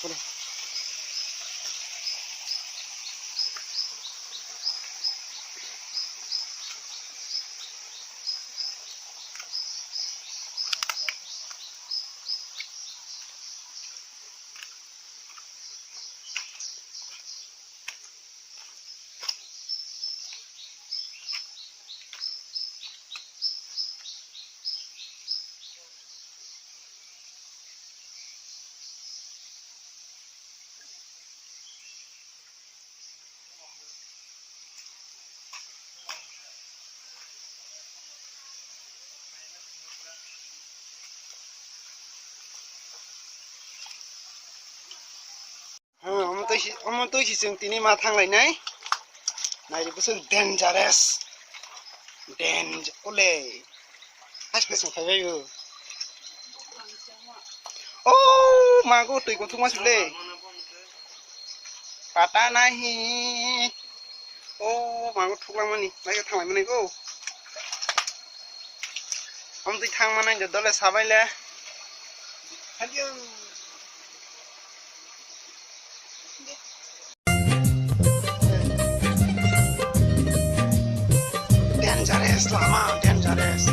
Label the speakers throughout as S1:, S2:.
S1: Boleh. Ông tôi chỉ dùng tí mà thang lại này thì có sự dangerous ole hai cái số phải vậy mà cô tùy cô thung masuk le pata nahi mà cô thung lama ni lagi thang lại mana cô ông tôi thang mana jadi dole sabai le aduh dangerous lama dangerous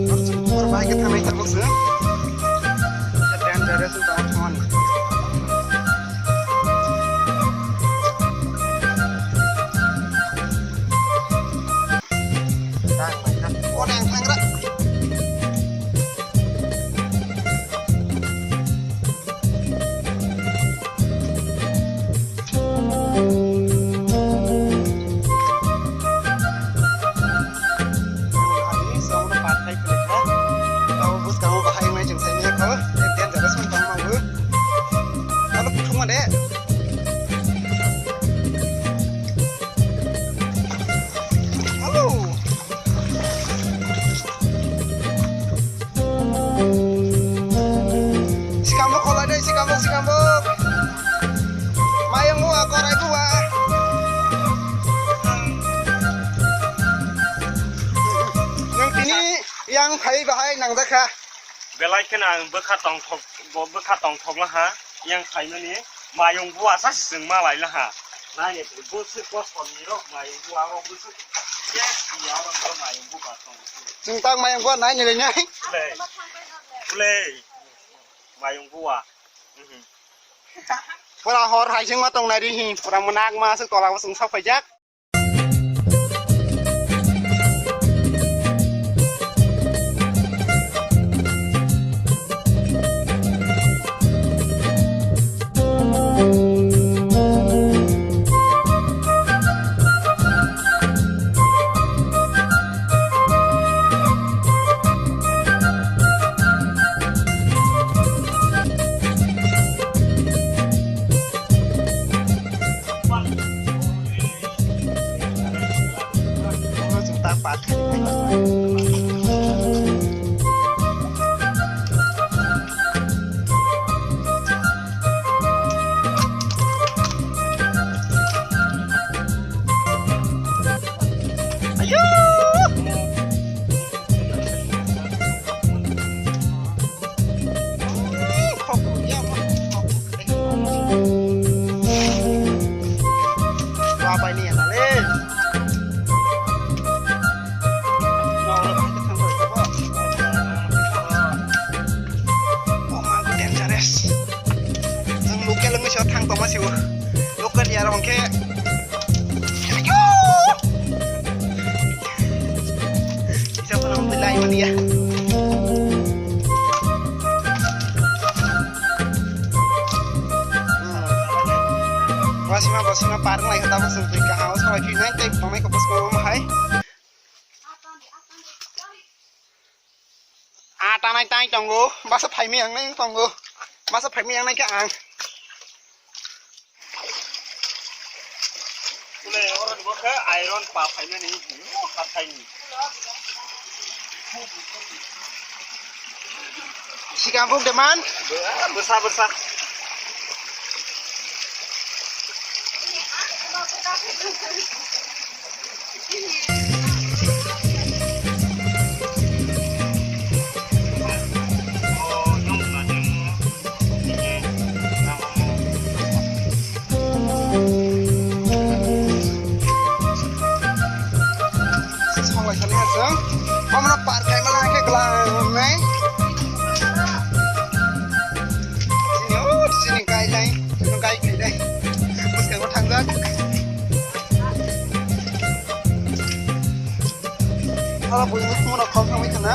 S1: harus perbaiki tanah itu terus ya dangerous untuk teman orang tangga si kambok mayang gua korai gua yang ini yang bahaya nang deka
S2: belai kena bekatong tok lah ha yang ini mayang gua sasi seng malai lah ha nah ya busuk kosong ni loh mayang gua orang busuk ya dia orang gua mayang gua batong
S1: tentang mayang gua naik nilainya
S2: boleh mayang gua
S1: Pura hor hai sing ma tong nai di hi pura menak ma su kolang sung sak pajak thang tong masih lokal ya orang ke bisa pernah membelai mana dia Basima parang lagi kata bos untuk ke house kalau kini nanti pemain ke bos mau mahai tanai tai tonggo masa pai mi yang nai tonggo masa pai mi yang nai ke ang
S2: boleh orang buka iron papai ni papai ni
S1: si kampung deman
S2: besar
S1: जों हमना पार खायमा लाखे ग्लांनाय sini गायलाय जों गायखैलाय मोसखांखौ थांगोन हाला बयबो खमना खालामखांबाय थाना